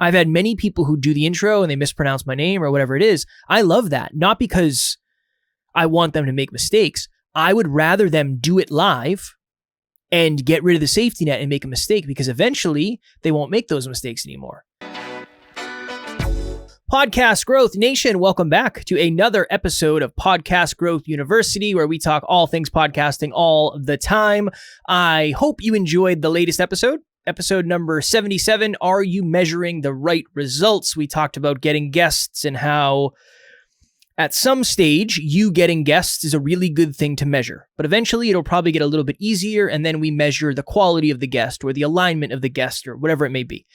I've had many people who do the intro and they mispronounce my name or whatever it is. I love that. Not because I want them to make mistakes. I would rather them do it live and get rid of the safety net and make a mistake, because eventually they won't make those mistakes anymore. Podcast Growth Nation, welcome back to another episode of Podcast Growth University, where we talk all things podcasting all the time. I hope you enjoyed the latest episode number 77. Are you measuring the right results? We talked about getting guests and how at some stage, you getting guests is a really good thing to measure, but eventually it'll probably get a little bit easier, and then we measure the quality of the guest or the alignment of the guest or whatever it may be.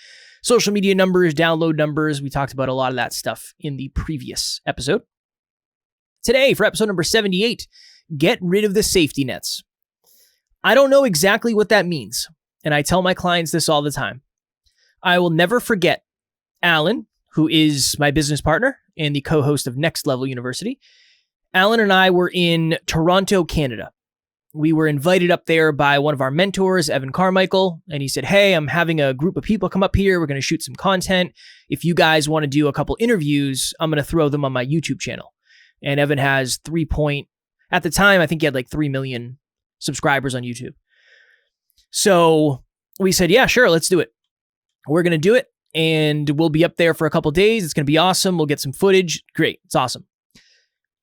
Social media numbers, download numbers, we talked about a lot of that stuff in the previous episode. Today, for episode number 78, get rid of the safety nets. I don't know exactly what that means, and I tell my clients this all the time. I will never forget Alan, who is my business partner and the co-host of Next Level University. Alan and I were in Toronto, Canada. We were invited up there by one of our mentors, Evan Carmichael, and he said, hey, I'm having a group of people come up here. We're going to shoot some content. If you guys want to do a couple interviews, I'm going to throw them on my YouTube channel. And Evan has at the time, I think he had like 3 million subscribers on YouTube. So we said, yeah, sure, let's do it. We're going to do it. And we'll be up there for a couple days. It's going to be awesome. We'll get some footage. Great. It's awesome.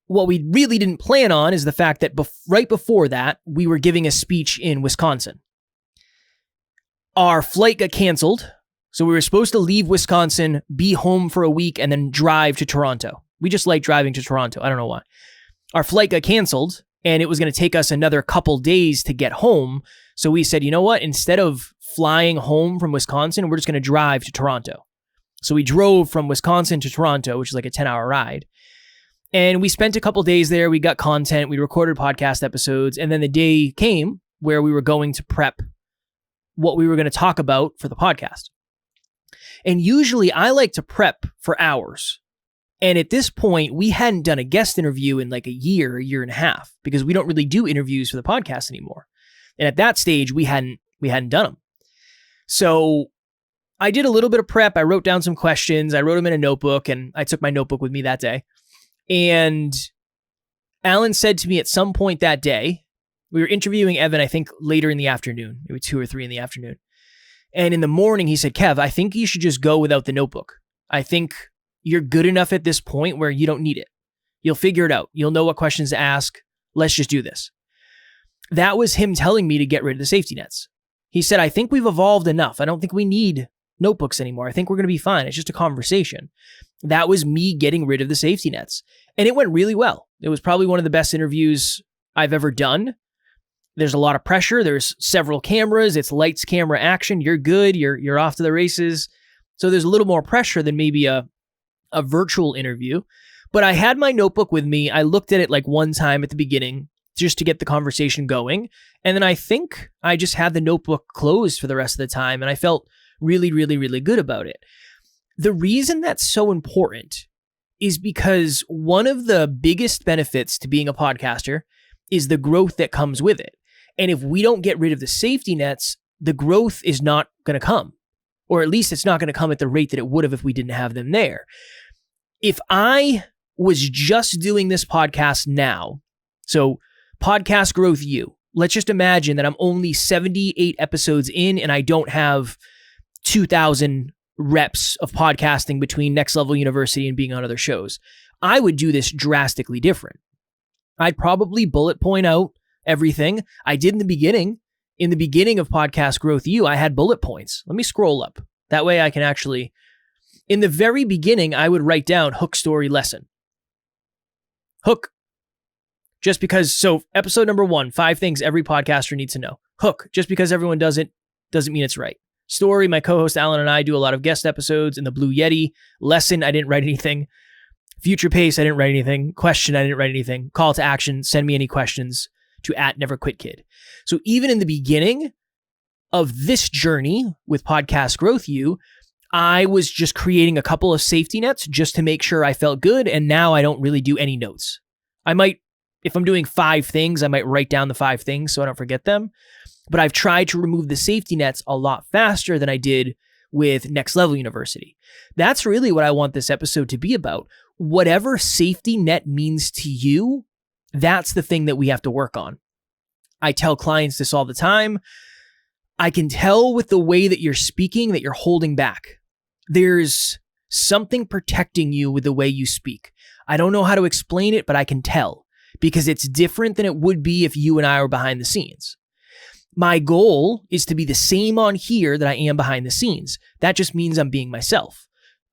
What we really didn't plan on is the fact that right before that, we were giving a speech in Wisconsin. Our flight got canceled. So we were supposed to leave Wisconsin, be home for a week, and then drive to Toronto. We just like driving to Toronto. I don't know why. Our flight got canceled, and it was going to take us another couple days to get home. So we said, you know what? Instead of flying home from Wisconsin, we're just going to drive to Toronto. So we drove from Wisconsin to Toronto, which is like a 10-hour ride. And we spent a couple days there. We got content. We recorded podcast episodes. And then the day came where we were going to prep what we were going to talk about for the podcast. And usually I like to prep for hours. And at this point, we hadn't done a guest interview in like a year and a half, because we don't really do interviews for the podcast anymore. And at that stage, we hadn't done them. So I did a little bit of prep. I wrote down some questions. I wrote them in a notebook, and I took my notebook with me that day. And Alan said to me at some point that day, we were interviewing Evan, I think later in the afternoon, maybe 2 or 3 in the afternoon. And in the morning, he said, Kev, I think you should just go without the notebook. I think you're good enough at this point where you don't need it. You'll figure it out. You'll know what questions to ask. Let's just do this. That was him telling me to get rid of the safety nets. He said, I think we've evolved enough. I don't think we need notebooks anymore. I think we're going to be fine. It's just a conversation. That was me getting rid of the safety nets. And it went really well. It was probably one of the best interviews I've ever done. There's a lot of pressure. There's several cameras. It's lights, camera, action. You're good. You're off to the races. So there's a little more pressure than maybe a virtual interview. But I had my notebook with me. I looked at it like one time at the beginning just to get the conversation going. And then I think I just had the notebook closed for the rest of the time. And I felt really, really, really good about it. The reason that's so important is because one of the biggest benefits to being a podcaster is the growth that comes with it. And if we don't get rid of the safety nets, the growth is not going to come. Or at least it's not going to come at the rate that it would have if we didn't have them there. If I was just doing this podcast now, so Podcast Growth U, let's just imagine that I'm only 78 episodes in and I don't have 2,000 reps of podcasting between Next Level University and being on other shows. I would do this drastically different. I'd probably bullet point out everything I did in the beginning. In the beginning of Podcast Growth U, I had bullet points. Let me scroll up. That way I can actually, in the very beginning, I would write down hook, story, lesson. Hook. Just because, so episode number 1, 5 things every podcaster needs to know. Hook. Just because everyone does it doesn't mean it's right. Story, my co-host Alan and I do a lot of guest episodes in the Blue Yeti. Lesson, I didn't write anything. Future pace, I didn't write anything. Question, I didn't write anything. Call to action, send me any questions to @NeverQuitKid. So even in the beginning of this journey with Podcast Growth U, I was just creating a couple of safety nets just to make sure I felt good. And now I don't really do any notes. I might, if I'm doing 5 things, I might write down the 5 things so I don't forget them. But I've tried to remove the safety nets a lot faster than I did with Next Level University. That's really what I want this episode to be about. Whatever safety net means to you, that's the thing that we have to work on. I tell clients this all the time. I can tell with the way that you're speaking that you're holding back. There's something protecting you with the way you speak. I don't know how to explain it, but I can tell because it's different than it would be if you and I were behind the scenes. My goal is to be the same on here that I am behind the scenes. That just means I'm being myself.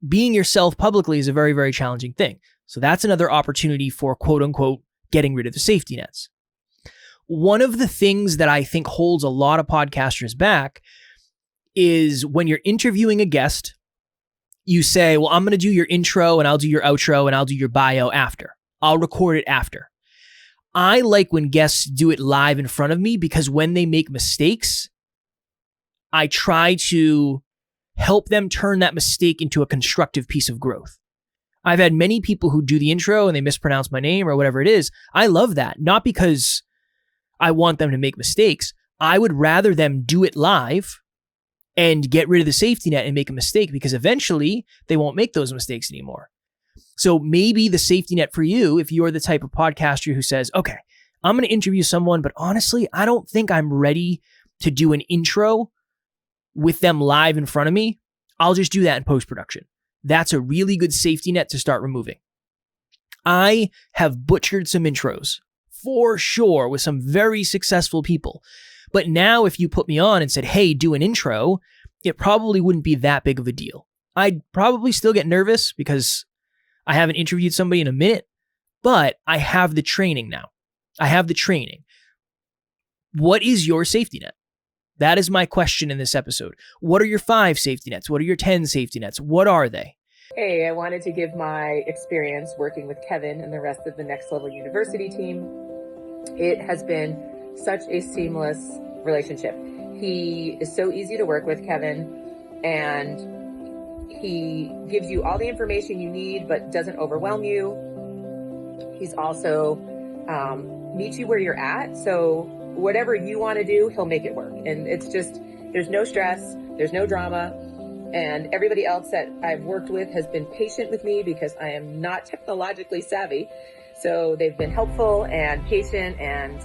Being yourself publicly is a very, very challenging thing. So that's another opportunity for quote unquote getting rid of the safety nets. One of the things that I think holds a lot of podcasters back is when you're interviewing a guest, you say, well, I'm going to do your intro and I'll do your outro and I'll do your bio after. I'll record it after. I like when guests do it live in front of me because when they make mistakes, I try to help them turn that mistake into a constructive piece of growth. I've had many people who do the intro and they mispronounce my name or whatever it is. I love that. Not because I want them to make mistakes. I would rather them do it live and get rid of the safety net and make a mistake because eventually they won't make those mistakes anymore. So maybe the safety net for you, if you're the type of podcaster who says, okay, I'm going to interview someone, but honestly, I don't think I'm ready to do an intro with them live in front of me. I'll just do that in post-production. That's a really good safety net to start removing. I have butchered some intros for sure with some very successful people. But now if you put me on and said, hey, do an intro, it probably wouldn't be that big of a deal. I'd probably still get nervous because I haven't interviewed somebody in a minute, but I have the training now. I have the training. What is your safety net? That is my question in this episode. What are your 5 safety nets? What are your 10 safety nets? What are they? Hey, I wanted to give my experience working with Kevin and the rest of the Next Level University team. It has been such a seamless relationship. He is so easy to work with, Kevin, and he gives you all the information you need, but doesn't overwhelm you. He's also meets you where you're at. So whatever you want to do, he'll make it work. And it's just, there's no stress, there's no drama. And everybody else that I've worked with has been patient with me because I am not technologically savvy. So they've been helpful and patient and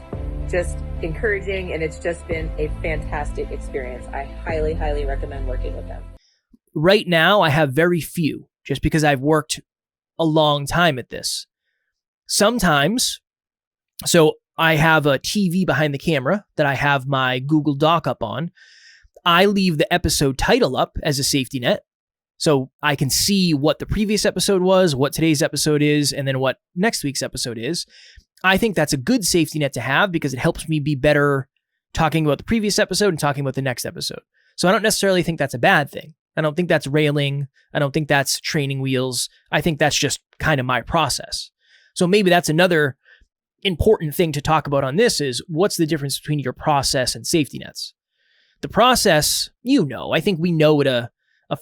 just encouraging. And it's just been a fantastic experience. I highly, highly recommend working with them. Right now, I have very few, just because I've worked a long time at this. Sometimes, so I have a TV behind the camera that I have my Google Doc up on. I leave the episode title up as a safety net, so I can see what the previous episode was, what today's episode is, and then what next week's episode is. I think that's a good safety net to have because it helps me be better talking about the previous episode and talking about the next episode. So I don't necessarily think that's a bad thing. I don't think that's railing. I don't think that's training wheels. I think that's just kind of my process. So maybe that's another important thing to talk about on this is what's the difference between your process and safety nets? The process, I think we know at a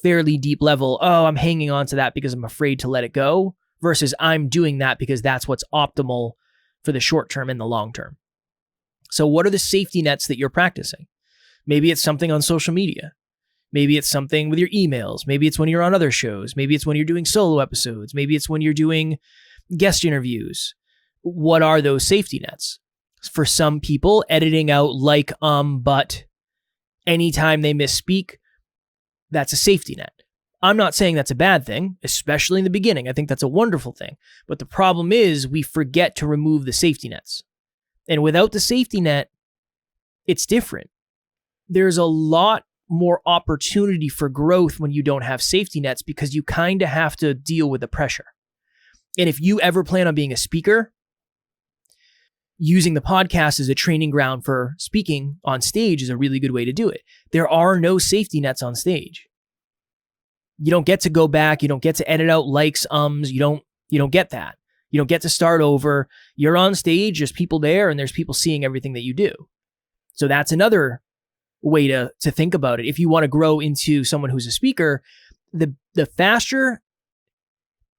fairly deep level, oh, I'm hanging on to that because I'm afraid to let it go versus I'm doing that because that's what's optimal for the short term and the long term. So what are the safety nets that you're practicing? Maybe it's something on social media. Maybe it's something with your emails. Maybe it's when you're on other shows. Maybe it's when you're doing solo episodes. Maybe it's when you're doing guest interviews. What are those safety nets? For some people, editing out like, but anytime they misspeak, that's a safety net. I'm not saying that's a bad thing, especially in the beginning. I think that's a wonderful thing. But the problem is we forget to remove the safety nets. And without the safety net, it's different. There's a lot more opportunity for growth when you don't have safety nets because you kind of have to deal with the pressure. And if you ever plan on being a speaker, using the podcast as a training ground for speaking on stage is a really good way to do it. There are no safety nets on stage. You don't get to go back. You don't get to edit out likes, You don't get that. You don't get to start over. You're on stage, there's people there, and there's people seeing everything that you do. So that's another way to think about it. If you want to grow into someone who's a speaker, the faster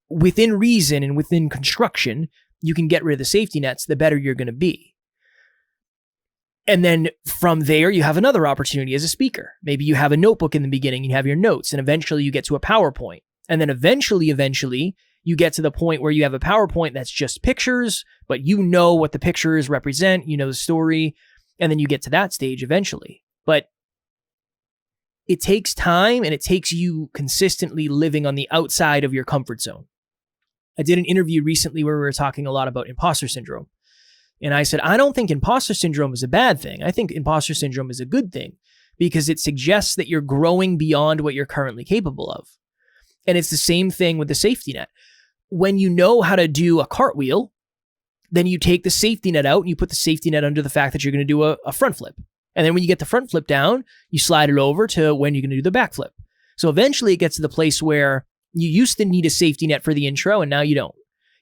within reason and within construction you can get rid of the safety nets, the better you're going to be. And then from there, you have another opportunity as a speaker. Maybe you have a notebook in the beginning, you have your notes, and eventually you get to a PowerPoint. And then eventually, you get to the point where you have a PowerPoint that's just pictures, but you know what the pictures represent, you know the story, and then you get to that stage eventually. But it takes time, and it takes you consistently living on the outside of your comfort zone. I did an interview recently where we were talking a lot about imposter syndrome. And I said, I don't think imposter syndrome is a bad thing. I think imposter syndrome is a good thing because it suggests that you're growing beyond what you're currently capable of. And it's the same thing with the safety net. When you know how to do a cartwheel, then you take the safety net out and you put the safety net under the fact that you're going to do a front flip. And then when you get the front flip down, you slide it over to when you're going to do the back flip. So eventually it gets to the place where you used to need a safety net for the intro and now you don't.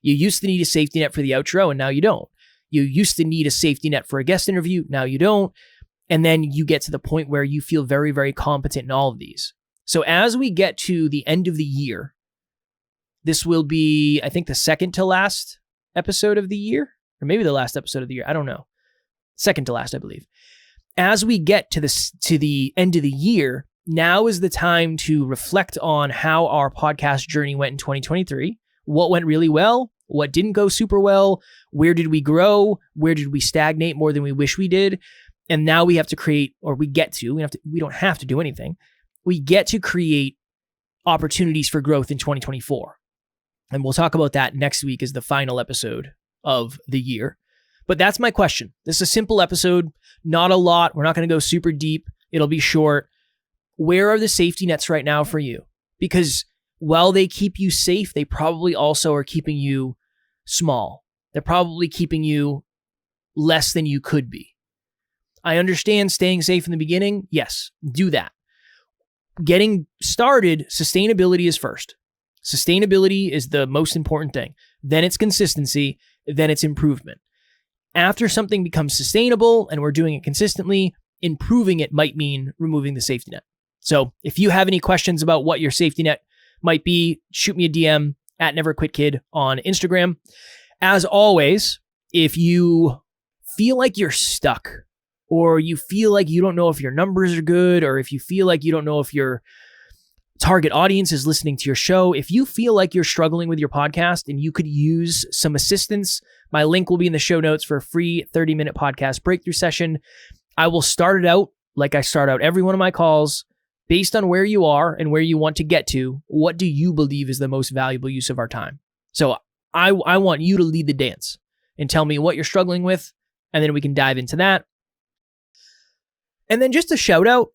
You used to need a safety net for the outro and now you don't. You used to need a safety net for a guest interview. Now you don't. And then you get to the point where you feel very, very competent in all of these. So as we get to the end of the year, this will be, I think, the second to last episode of the year, or maybe the last episode of the year. I don't know. Second to last, I believe. As we get to the end of the year, now is the time to reflect on how our podcast journey went in 2023, what went really well, what didn't go super well, where did we grow, where did we stagnate more than we wish we did, and now we have to create, or we don't have to do anything. We get to create opportunities for growth in 2024. And we'll talk about that next week as the final episode of the year. But that's my question. This is a simple episode, not a lot. We're not going to go super deep. It'll be short. Where are the safety nets right now for you? Because while they keep you safe, they probably also are keeping you small. They're probably keeping you less than you could be. I understand staying safe in the beginning. Yes, do that. Getting started, sustainability is first. Sustainability is the most important thing. Then it's consistency. Then it's improvement. After something becomes sustainable and we're doing it consistently, improving it might mean removing the safety net. So if you have any questions about what your safety net might be, shoot me a DM at NeverQuitKid on Instagram. As always, if you feel like you're stuck, or you feel like you don't know if your numbers are good, or if you feel like you don't know if your target audience is listening to your show, if you feel like you're struggling with your podcast and you could use some assistance, my link will be in the show notes for a free 30-minute podcast breakthrough session. I will start it out like I start out every one of my calls, based on where you are and where you want to get to. What do you believe is the most valuable use of our time? So I want you to lead the dance and tell me what you're struggling with, and then we can dive into that. And then just a shout out,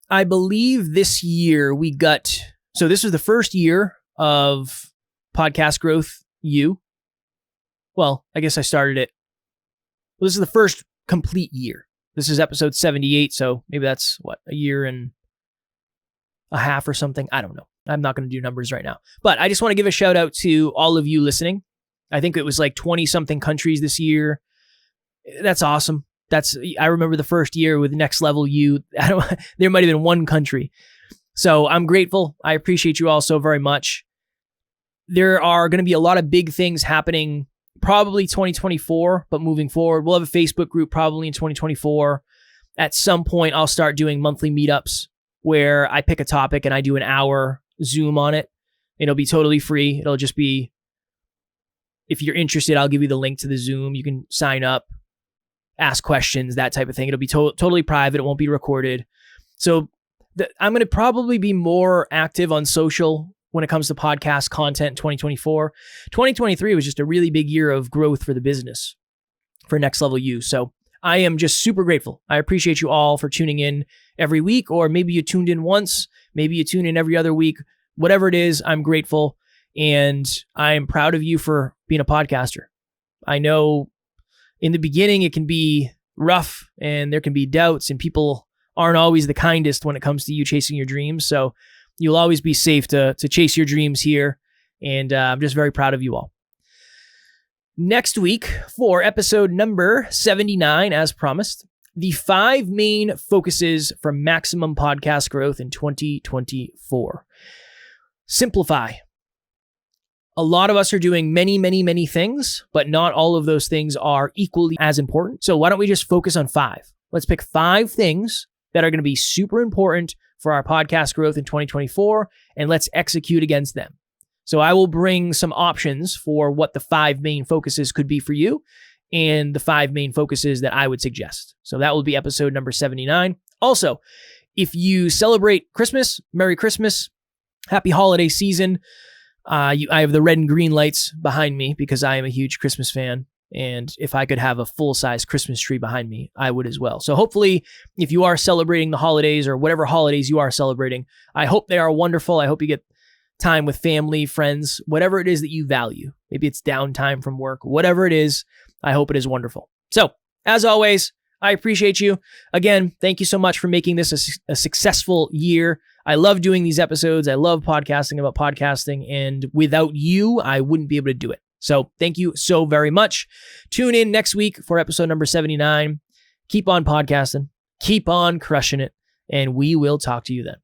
I believe this year so this was the first year of Podcast Growth U. Well, I guess I started it. Well, this is the first complete year. This is episode 78, so maybe that's a year and a half or something. I don't know. I'm not going to do numbers right now. But I just want to give a shout out to all of you listening. I think it was like 20 something countries this year. That's awesome. I remember the first year with Next Level U. There might have been one country. So I'm grateful. I appreciate you all so very much. There are going to be a lot of big things happening probably 2024, but moving forward, we'll have a Facebook group probably in 2024. At some point, I'll start doing monthly meetups where I pick a topic and I do an hour Zoom on it. It'll be totally free. It'll just be, if you're interested, I'll give you the link to the Zoom. You can sign up, ask questions, that type of thing. It'll be totally private. It won't be recorded. So I'm going to probably be more active on social when it comes to podcast content in 2024. 2023 was just a really big year of growth for the business for Next Level U. So I am just super grateful. I appreciate you all for tuning in every week, or maybe you tuned in once, maybe you tune in every other week. Whatever it is, I'm grateful, and I am proud of you for being a podcaster. I know in the beginning it can be rough and there can be doubts, and people aren't always the kindest when it comes to you chasing your dreams. So you'll always be safe to chase your dreams here, and I'm just very proud of you all. Next week, for episode number 79, as promised, the 5 main focuses for maximum podcast growth in 2024. Simplify. A lot of us are doing many, many, many things, but not all of those things are equally as important. So why don't we just focus on 5? Let's pick 5 things that are going to be super important for our podcast growth in 2024, and let's execute against them. So I will bring some options for what the 5 main focuses could be for you and the 5 main focuses that I would suggest. So that will be episode number 79. Also, if you celebrate Christmas, Merry Christmas, Happy Holiday Season. I have the red and green lights behind me because I am a huge Christmas fan. And if I could have a full-size Christmas tree behind me, I would as well. So hopefully, if you are celebrating the holidays or whatever holidays you are celebrating, I hope they are wonderful. I hope you get time with family, friends, whatever it is that you value. Maybe it's downtime from work, whatever it is, I hope it is wonderful. So, as always, I appreciate you. Again, thank you so much for making this a successful year. I love doing these episodes. I love podcasting about podcasting. And without you, I wouldn't be able to do it. So thank you so very much. Tune in next week for episode number 79. Keep on podcasting. Keep on crushing it. And we will talk to you then.